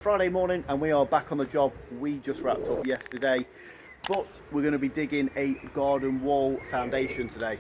Friday morning and we are back on the job. We just wrapped up yesterday, but we're going to be digging a garden wall foundation today.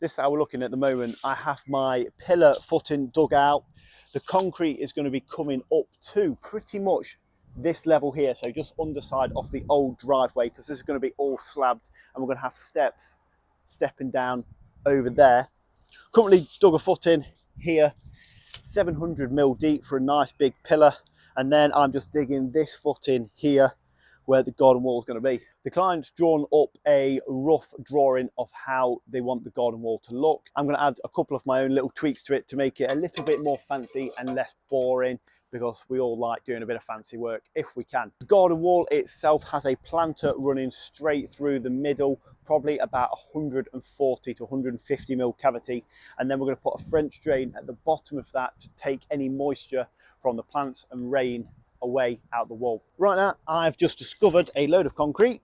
This is how we're looking at the moment. I have my pillar footing dug out. The concrete is going to be coming up to pretty much this level here, so just underside of the old driveway, because this is going to be all slabbed and we're going to have steps stepping down over there. Currently dug a footing here, 700mm deep for a nice big pillar, and then I'm just digging this footing here where the garden wall is going to be. The client's drawn up a rough drawing of how they want the garden wall to look. I'm going to add a couple of my own little tweaks to it to make it a little bit more fancy and less boring, because we all like doing a bit of fancy work if we can. The garden wall itself has a planter running straight through the middle, probably about 140 to 150mm cavity, and then we're going to put a French drain at the bottom of that to take any moisture from the plants and rain away out the wall. Right now I've just discovered a load of concrete.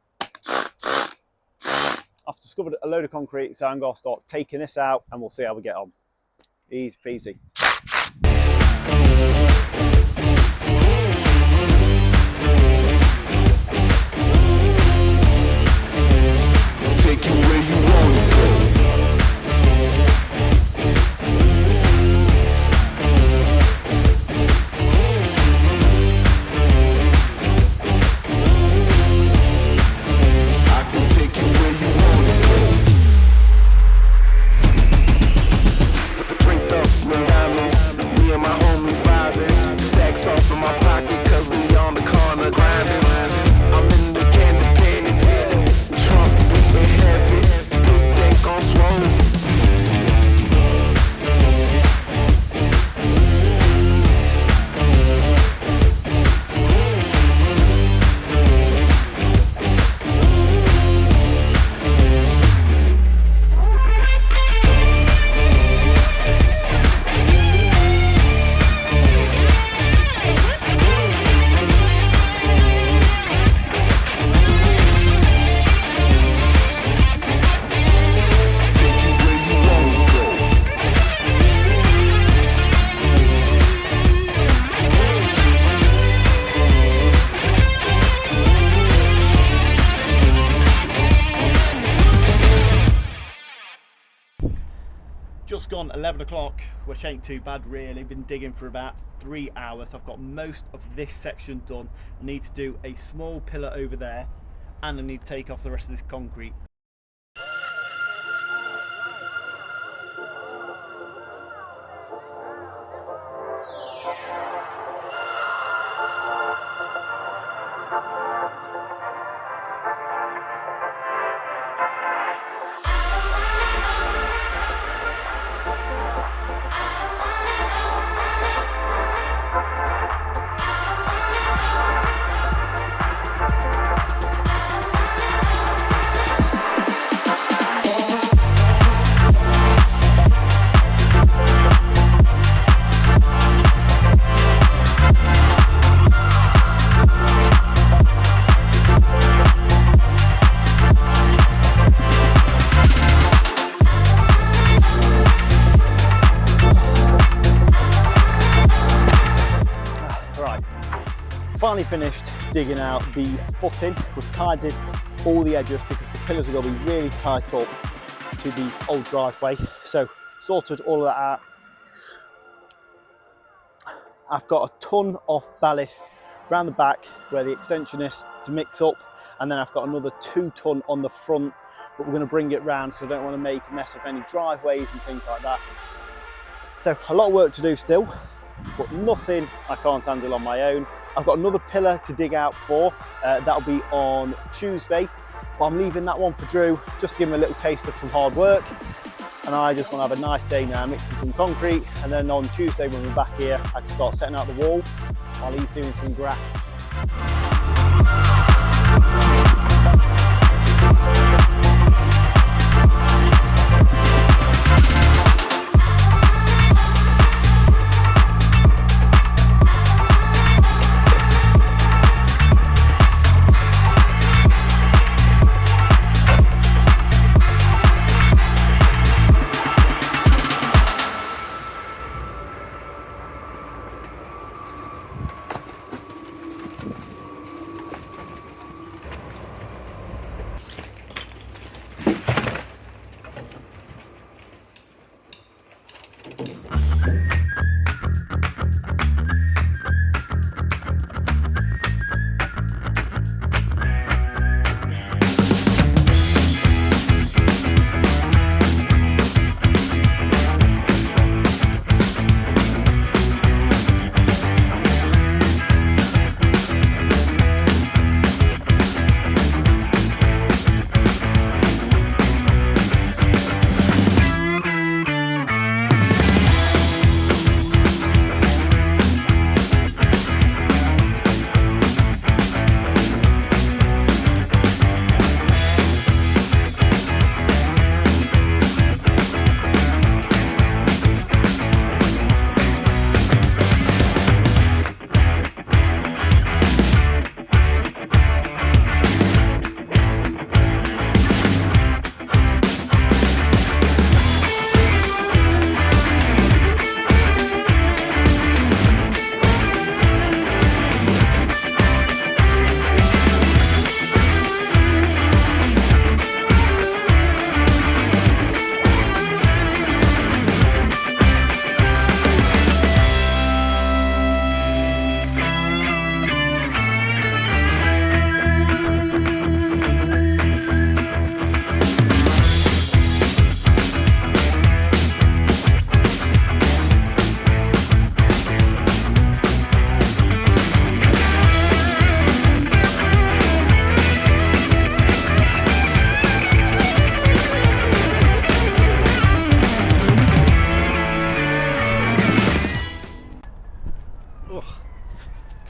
So I'm going to start taking this out and we'll see how we get on. Easy peasy. Take you where you want to go. Just gone 11 o'clock, which ain't too bad really. Been digging for about 3 hours. I've got most of this section done. I need to do a small pillar over there, and I need to take off the rest of this concrete. Finally finished digging out the footing. We've tied in all the edges because the pillars are going to be really tight up. to the old driveway. So sorted all of that out. I've got a ton of ballast around the back where the extension is to mix up, and then I've got another 2 ton on the front, but we're going to bring it round because I don't want to make a mess of any driveways and things like that. So a lot of work to do still, but nothing I can't handle on my own. I've got another pillar to dig out for, that'll be on Tuesday, but I'm leaving that one for Drew just to give him a little taste of some hard work. And I just want to have a nice day now, mixing some concrete, and then on Tuesday when we're back here, I can start setting out the wall while he's doing some graft.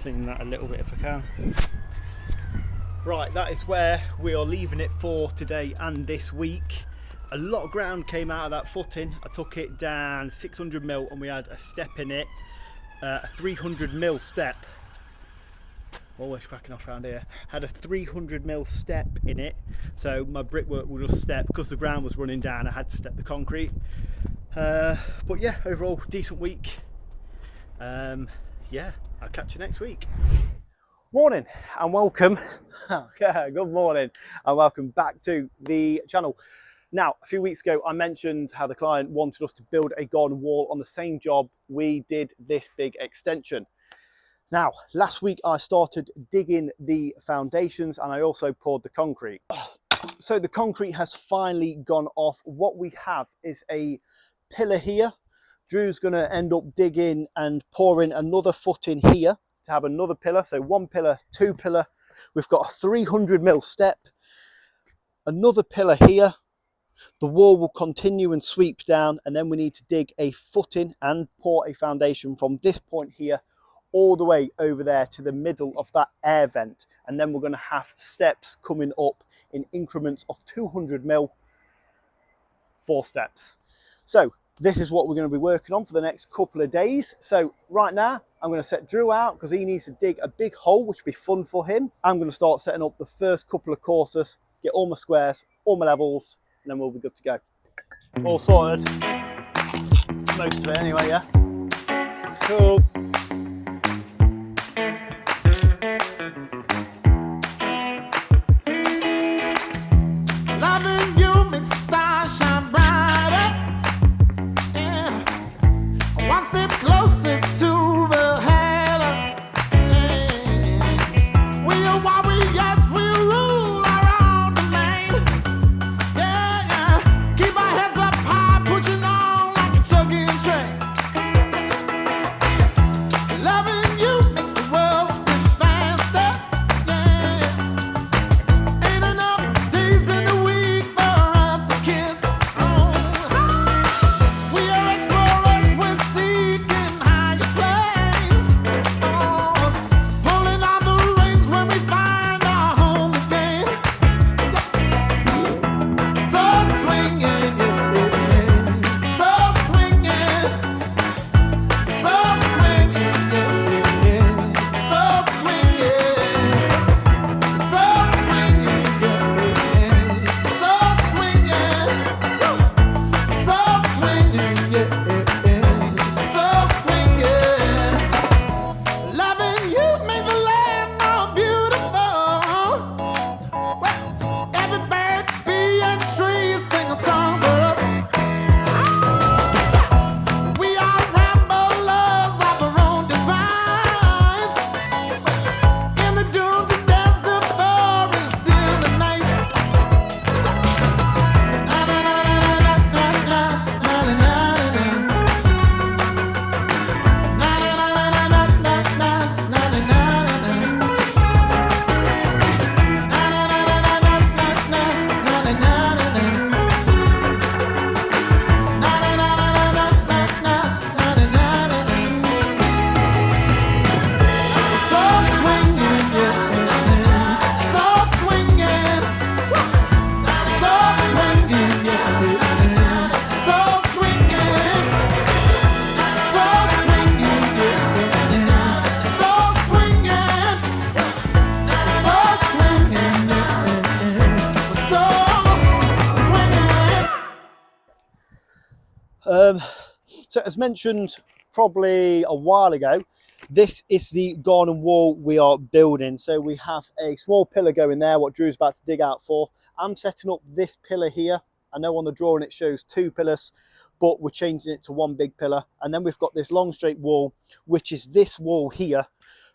Clean that a little bit if I can. Right, that is where we are leaving it for today and this week. A lot of ground came out of that footing. I took it down 600 mil and we had a step in it, a 300 mil step. Always cracking off around here. Had a 300 mil step in it, so my brickwork will just step because the ground was running down. I had to step the concrete. But yeah, overall decent week. Yeah, I'll catch you next week. Morning and welcome. Good morning and welcome back to the channel. Now, a few weeks ago I mentioned how the client wanted us to build a garden wall on the same job we did this big extension. Now, last week I started digging the foundations and I also poured the concrete. So the concrete has finally gone off. What we have is a pillar here. Drew's going to end up digging and pouring another footing here to have another pillar. So 1 pillar, 2 pillar. We've got a 300 mil step, another pillar here. The wall will continue and sweep down, and then we need to dig a footing and pour a foundation from this point here all the way over there to the middle of that air vent. And then we're going to have steps coming up in increments of 200 mil, 4 steps. So this is what we're going to be working on for the next couple of days. So right now I'm going to set Drew out because he needs to dig a big hole, which will be fun for him. I'm going to start setting up the first couple of courses, get all my squares, all my levels, and then we'll be good to go. All sorted. Most of it anyway, yeah? Cool. Loving you makes the stars shine So as mentioned probably a while ago, this is the garden wall we are building. So we have a small pillar going there, what Drew's about to dig out for. I'm setting up this pillar here. I know on the drawing it shows 2 pillars, but we're changing it to 1 big pillar. And then we've got this long straight wall, which is this wall here,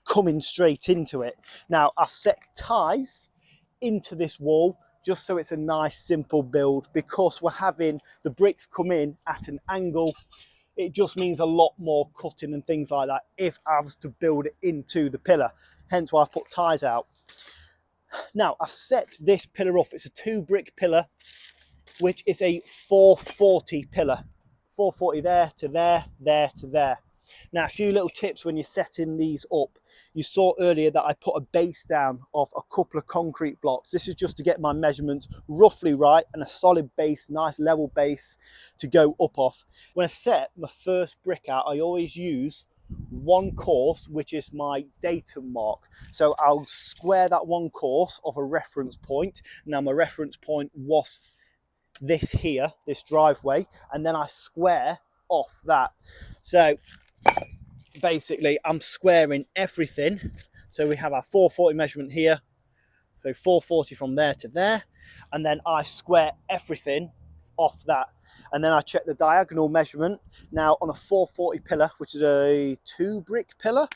coming straight into it. Now I've set ties into this wall just so it's a nice simple build, because we're having the bricks come in at an angle. It just means a lot more cutting and things like that if I was to build it into the pillar, hence why I've put ties out. Now I've set this pillar up. It's a 2 brick pillar, which is a 440 pillar. 440 there to there, there to there. Now, a few little tips when you're setting these up. You saw earlier that I put a base down of a couple of concrete blocks. This is just to get my measurements roughly right and a solid base, nice level base to go up off. When I set my first brick out, I always use 1 course, which is my datum mark. So I'll square that 1 course of a reference point. Now my reference point was this here, this driveway, and then I square off that. So basically I'm squaring everything. So we have our 440 measurement here, so 440 from there to there, and then I square everything off that, and then I check the diagonal measurement. Now on a 440 pillar, which is a 2 brick pillar,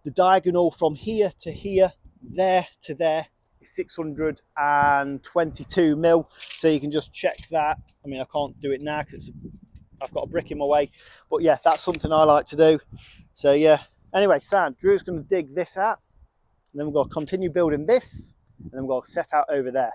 the diagonal from here to here, there to there, 622 mil. So you can just check that. I mean, I can't do it now because I've got a brick in my way, but yeah, that's something I like to do. So yeah, anyway, Sam, Drew's going to dig this out, and then we're going to continue building this, and then we're going to set out over there.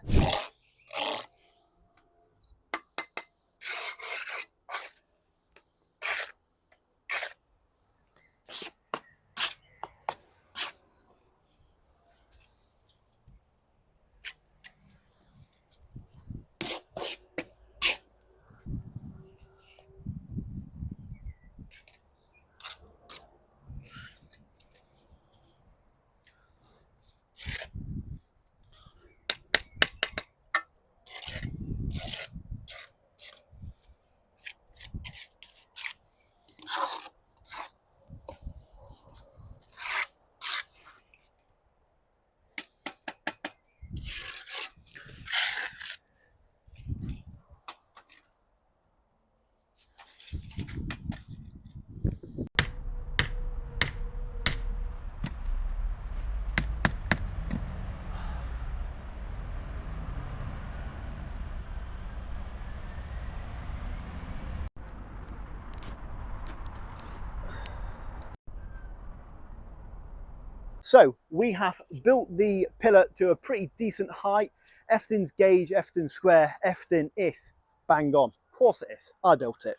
So we have built the pillar to a pretty decent height. Everything's gauge, everything's square, everything is bang on. Of course it is, I built it.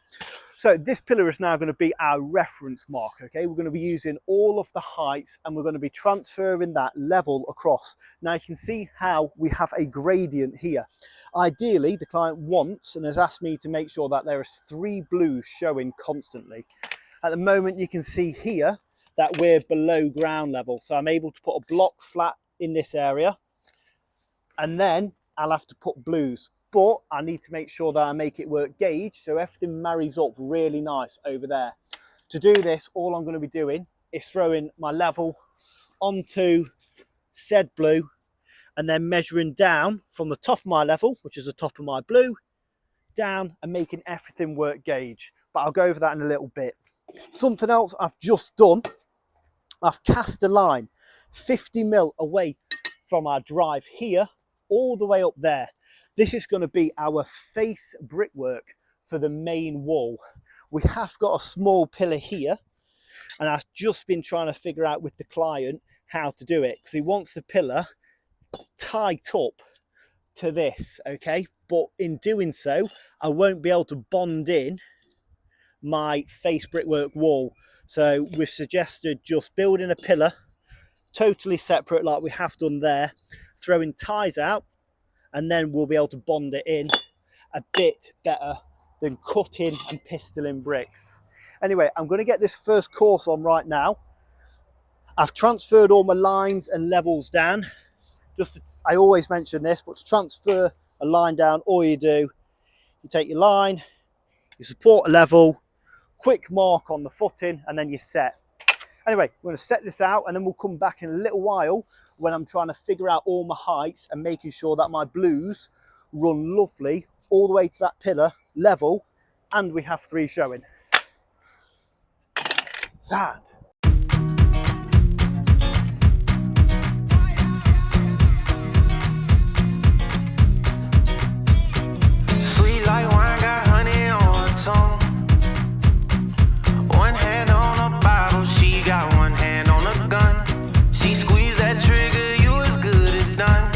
So this pillar is now going to be our reference mark, okay? We're going to be using all of the heights and we're going to be transferring that level across. Now you can see how we have a gradient here. Ideally, the client wants and has asked me to make sure that there is 3 blues showing constantly. At the moment, you can see here that we're below ground level. So I'm able to put a block flat in this area, and then I'll have to put blues. But I need to make sure that I make it work gauge so everything marries up really nice over there. To do this, all I'm going to be doing is throwing my level onto said blue and then measuring down from the top of my level, which is the top of my blue, down and making everything work gauge. But I'll go over that in a little bit. Something else I've just done, I've cast a line 50 mil away from our drive here all the way up there. This is going to be our face brickwork for the main wall. We have got a small pillar here, and I've just been trying to figure out with the client how to do it, because he wants the pillar tied up to this, okay? But in doing so, I won't be able to bond in my face brickwork wall. So we've suggested just building a pillar totally separate like we have done there, throwing ties out, and then we'll be able to bond it in a bit better than cutting and pistoling bricks. Anyway, I'm going to get this first course on right now. I've transferred all my lines and levels down. I always mention this, but to transfer a line down, all you do, you take your line, your support level, quick mark on the footing, and then you're set. Anyway, we're going to set this out and then we'll come back in a little while when I'm trying to figure out all my heights and making sure that my blues run lovely all the way to that pillar level, and we have 3 showing. Sand. Sweet like wine, got honey on her tongue. One hand on a bottle, she got one hand on a gun. She squeezed that trigger, you as good as done.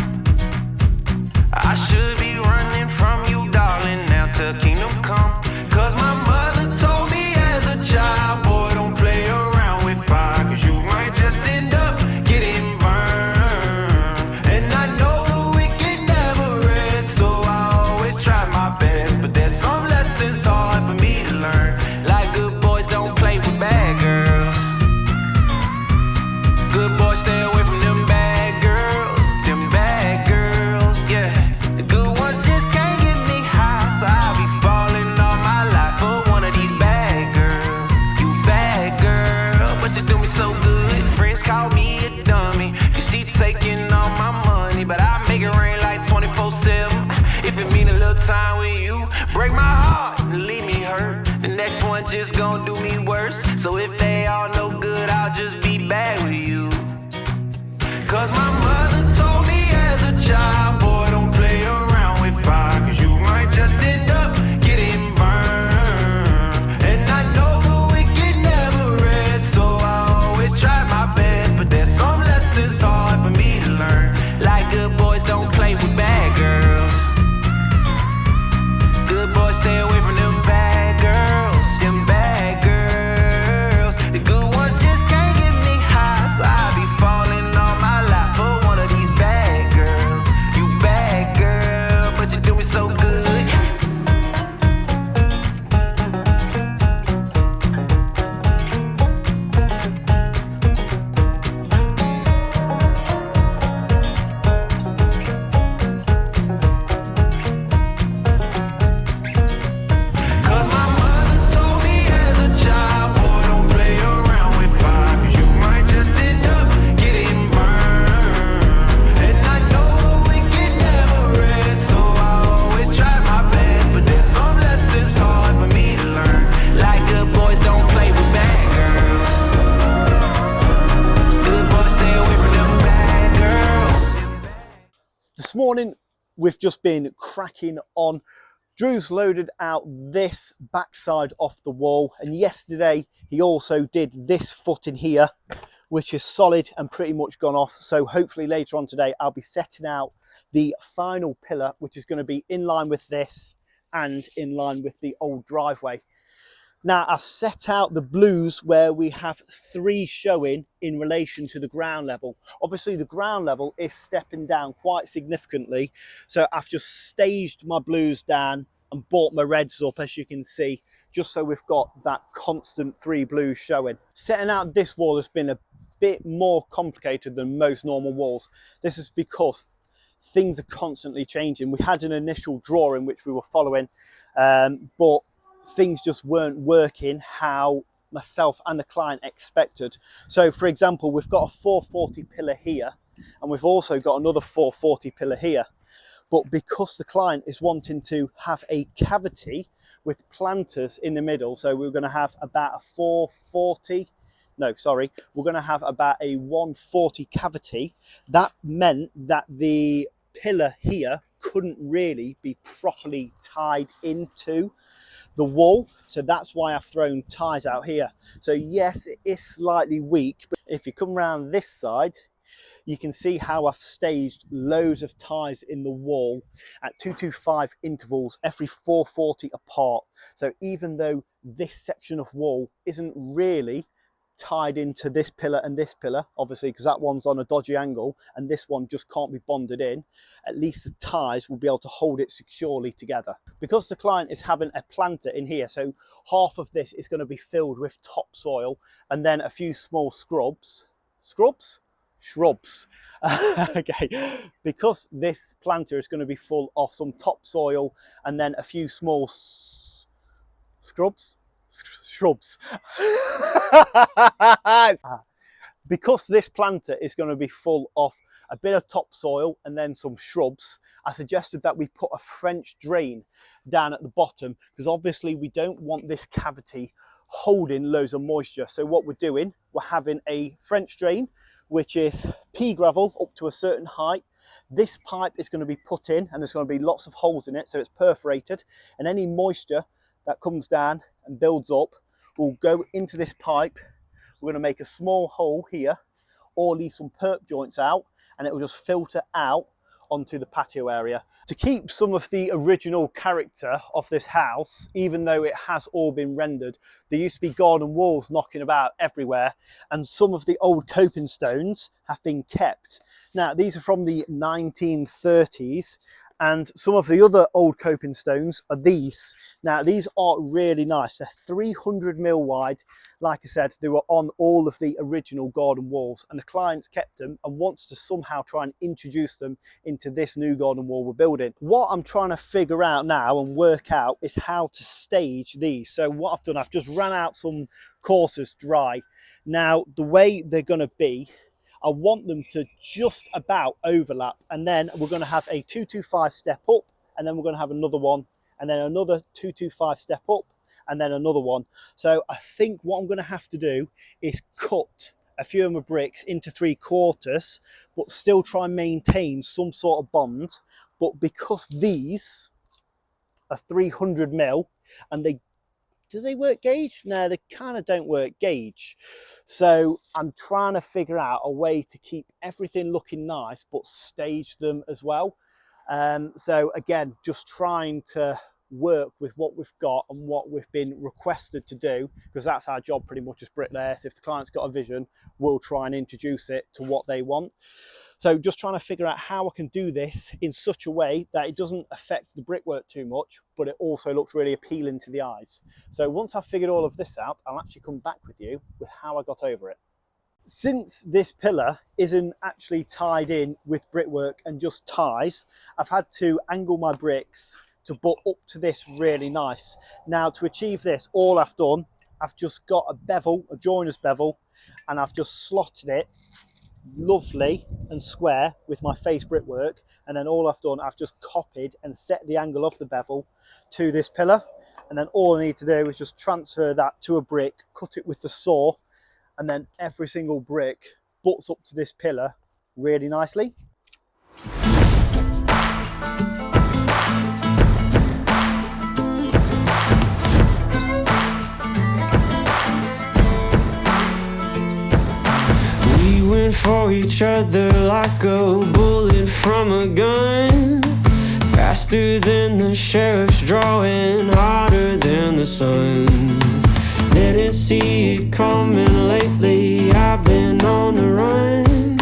I should be running from you, darling, now to kingdom come. Cause my mother told me as a child, boy, don't play around with fire, cause you might just end up getting burned. And I know the wicked never rest, so I always try my best. But there's some lessons hard for me to learn. Like good boys don't play with bad girls. Good boys stay away from them bad girls. Them bad girls, yeah. The good ones just can't get me high, so I'll be falling all my life for one of these bad girls. You bad girl, but you do me so good. Friends call me a dummy, cause she taking all my money, but I make it rain like 24/7. If it mean a little time with you, break my heart and leave me hurt. The next one just gon' do me worse. So if they all no good, I'll just be bad with you. Cause my mother told me as a child, boy, don't play around with fire, cause you might just end up getting burned. And I know the wicked never rest, so I always try my best. But there's some lessons hard for me to learn. Like good boys don't play with bad girls. Good boys stay away from them bad girls. Them bad girls. The good ones just can't get me high, so I be falling all my life for one of these bad girls. You bad girl, but you do me so good. Cause my mother told me as a child, boy, don't play around with fire, cause you might just end up getting burned. And I know the wicked never rest, so I always try my best. But there's some lessons hard for me to learn. Like good boys don't play with bad girls. Good boys stay away from them bad girls. This morning we've just been cracking on. Drew's loaded out this backside off the wall, and yesterday he also did this footing here, which is solid and pretty much gone off. So hopefully later on today I'll be setting out the final pillar, which is going to be in line with this and in line with the old driveway. Now I've set out the blues where we have 3 showing in relation to the ground level. Obviously the ground level is stepping down quite significantly, so I've just staged my blues down and brought my reds up, as you can see, just so we've got that constant 3 blues showing. Setting out this wall has been a bit more complicated than most normal walls. This is because things are constantly changing. We had an initial drawing which we were following, but things just weren't working how myself and the client expected. So for example, we've got a 440 pillar here, and we've also got another 440 pillar here. But because the client is wanting to have a cavity with planters in the middle, so we're going to have about a 440, no, sorry, we're going to have about a 140 cavity. That meant that the pillar here couldn't really be properly tied into the wall, so that's why I've thrown ties out here. So yes, it is slightly weak, but if you come around this side, you can see how I've staged loads of ties in the wall at 225 intervals, every 440 apart. So even though this section of wall isn't really tied into this pillar and this pillar, obviously because that one's on a dodgy angle and this one just can't be bonded in, at least the ties will be able to hold it securely together. Because the client is having a planter in here, so half of this is going to be filled with topsoil and then a few small shrubs. Okay, because this planter is going to be full of some topsoil and then a few small shrubs. Because this planter is going to be full of a bit of topsoil and then some shrubs, I suggested that we put a French drain down at the bottom, because obviously we don't want this cavity holding loads of moisture. So what we're doing, we're having a French drain, which is pea gravel up to a certain height. This pipe is going to be put in and there's going to be lots of holes in it, so it's perforated, and any moisture that comes down and builds up will go into this pipe. We're going to make a small hole here or leave some perp joints out, and it will just filter out onto the patio area. To keep some of the original character of this house, even though it has all been rendered, there used to be garden walls knocking about everywhere, and some of the old coping stones have been kept. Now, these are from the 1930s, and some of the other old coping stones are these. Now, these are really nice. They're 300mm wide. Like I said, they were on all of the original garden walls, and the clients kept them and wants to somehow try and introduce them into this new garden wall we're building. What I'm trying to figure out now and work out is how to stage these. So what I've done, I've just ran out some courses dry. Now, the way they're going to be, I want them to just about overlap, and then we're going to have a 225 step up, and then we're going to have another one, and then another 225 step up, and then another one. So I think what I'm going to have to do is cut a few of my bricks into 3/4, but still try and maintain some sort of bond. But because these are 300mm, and do they work gauge? No, they kind of don't work gauge. So I'm trying to figure out a way to keep everything looking nice, but stage them as well. So again, just trying to work with what we've got and what we've been requested to do, because that's our job pretty much as bricklayers. If the client's got a vision, we'll try and introduce it to what they want. So just trying to figure out how I can do this in such a way that it doesn't affect the brickwork too much, but it also looks really appealing to the eyes. So once I've figured all of this out, I'll actually come back with you with how I got over it. Since this pillar isn't actually tied in with brickwork and just ties, I've had to angle my bricks to butt up to this really nice. Now, to achieve this, all I've done, I've just got a bevel, a joiner's bevel, and I've just slotted it lovely and square with my face brickwork, and then all I've done, I've just copied and set the angle of the bevel to this pillar, and then all I need to do is just transfer that to a brick, cut it with the saw, and then every single brick butts up to this pillar really nicely. Went for each other like a bullet from a gun, faster than the sheriff's drawing, hotter than the sun. Didn't see it coming lately, I've been on the run.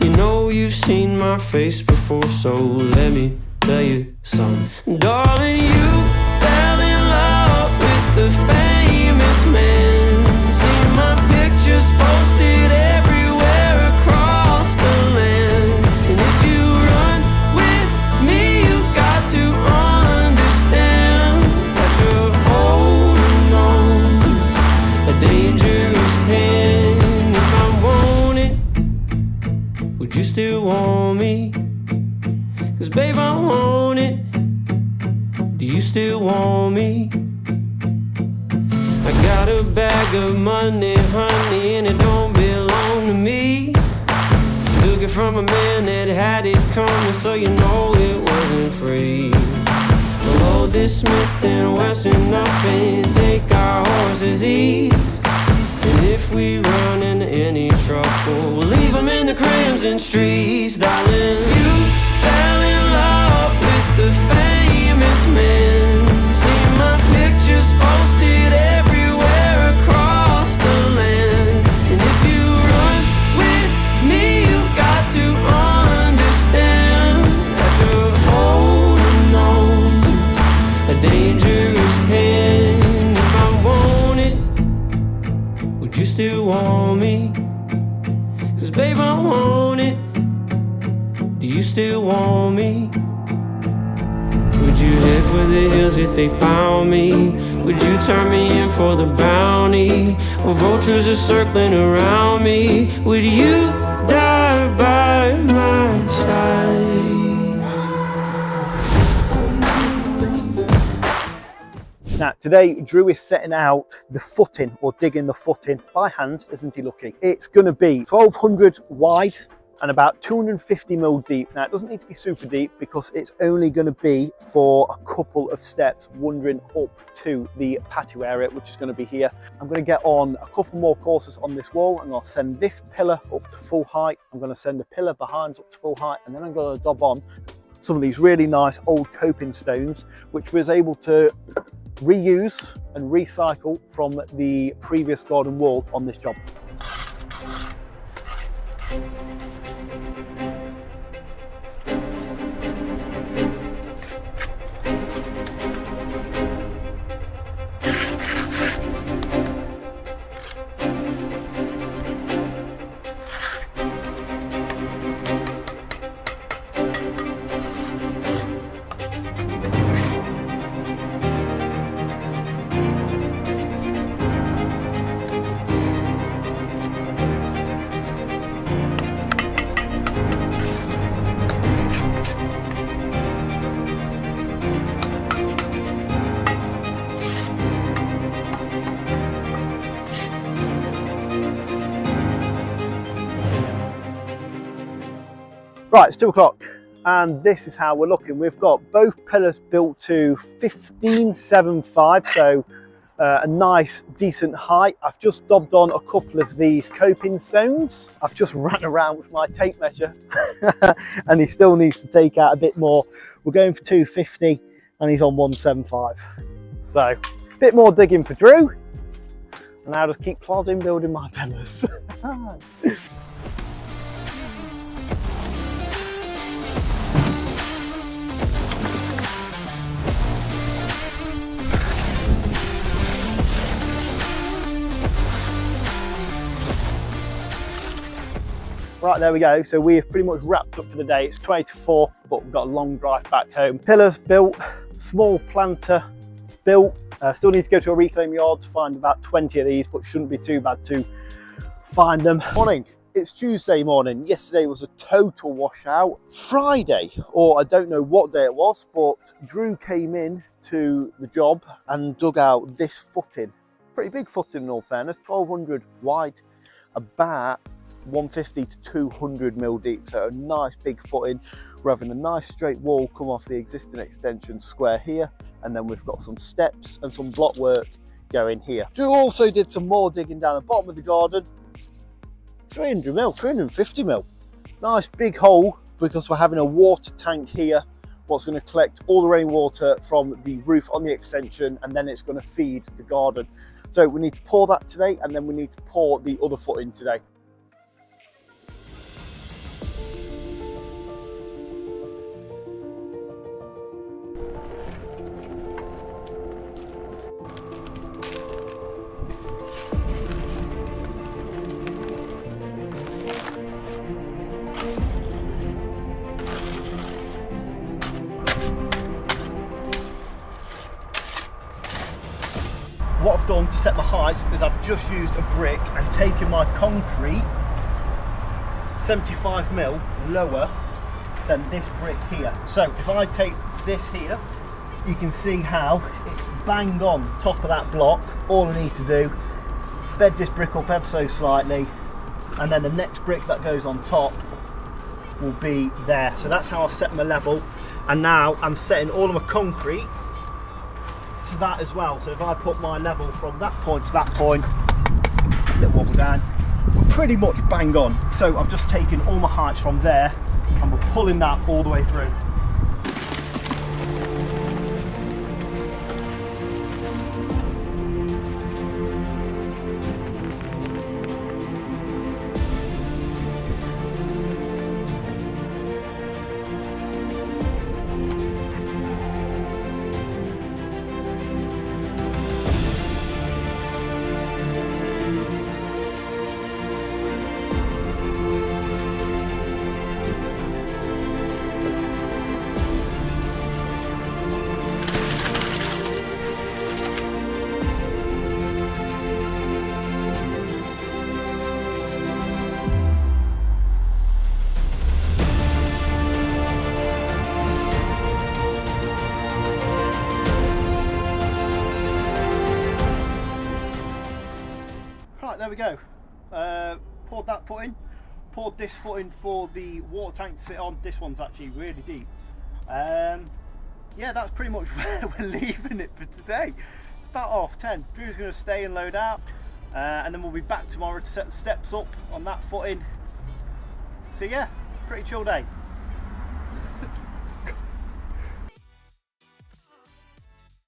You know you've seen my face before, so let me tell you something. Darling, you fell in love with the famous man. See my pictures posted everywhere across the land. And if you run with me, you got to understand that you're holding on to a dangerous hand. If I want it, would you still want me? 'Cause babe, I want it. Do you still want me? I got a bag of money, honey, and it don't belong to me. Took it from a man that had it coming, so you know it wasn't free. We'll load this Smith and Wesson up and take our horses east. And if we run into any trouble, we'll leave them in the crimson streets. Darling, you fell in love with the famous man. See my pictures posted everywhere across the land. And if you run with me, you got to understand that you're holding on to a dangerous hand. If I want it, would you still want me? 'Cause babe, I want it. Do you still want me? Would you head for the hills if they found me? Would you turn me in for the bounty? Or vultures are circling around me? Would you die by my side? Now today Drew is setting out the footing, or digging the footing by hand, isn't he lucky? It's going to be 1200 wide and about 250 mil deep. Now it doesn't need to be super deep because it's only going to be for a couple of steps wandering up to the patio area, which is going to be here. I'm going to get on a couple more courses on this wall, and I'll send this pillar up to full height. I'm going to send the pillar behind up to full height, and then I'm going to dob on some of these really nice old coping stones, which was able to reuse and recycle from the previous garden wall on this job. Right, it's 2 o'clock and this is how we're looking. We've got both pillars built to 15.75, so a nice decent height. I've just dobbed on a couple of these coping stones. I've just ran around with my tape measure and he still needs to take out a bit more. We're going for 250 and he's on 175. So a bit more digging for Drew, and I'll just keep plodding building my pillars. Right, there we go. So we have pretty much wrapped up for the day. It's 20 to 4, but we've got a long drive back home. Pillars built, small planter built. Still need to go to a reclaim yard to find about 20 of these, but shouldn't be too bad to find them. Morning. It's Tuesday morning. Yesterday was a total washout. Friday, or I don't know what day it was, but Drew came in to the job and dug out this footing. Pretty big footing in all fairness, 1200 wide, about 150 to 200 mil deep, so a nice big footing. We're having a nice straight wall come off the existing extension square here, and then we've got some steps and some block work going here. Drew also did some more digging down the bottom of the garden. 300 mil, 350 mil. Nice big hole, because we're having a water tank here, what's going to collect all the rainwater from the roof on the extension, and then it's going to feed the garden. So we need to pour that today, and then we need to pour the other footing today. What I've done to set my heights is I've just used a brick and taken my concrete 75 mil lower than this brick here. So if I take this here, you can see how it's bang on top of that block. All I need to do, bed this brick up ever so slightly, and then the next brick that goes on top will be there. So that's how I've set my level, and now I'm setting all of my concrete to that as well. So if I put my level from that point to that point, little wobble down, we're pretty much bang on. So I've just taken all my heights from there and we're pulling that all the way through. right, there we go. Poured that footing, poured this footing for the water tank to sit on. This one's actually really deep. Yeah, that's pretty much where we're leaving it for today. It's about 10:30. Drew's going to stay and load out, and then we'll be back tomorrow to set the steps up on that footing. So yeah, pretty chill day.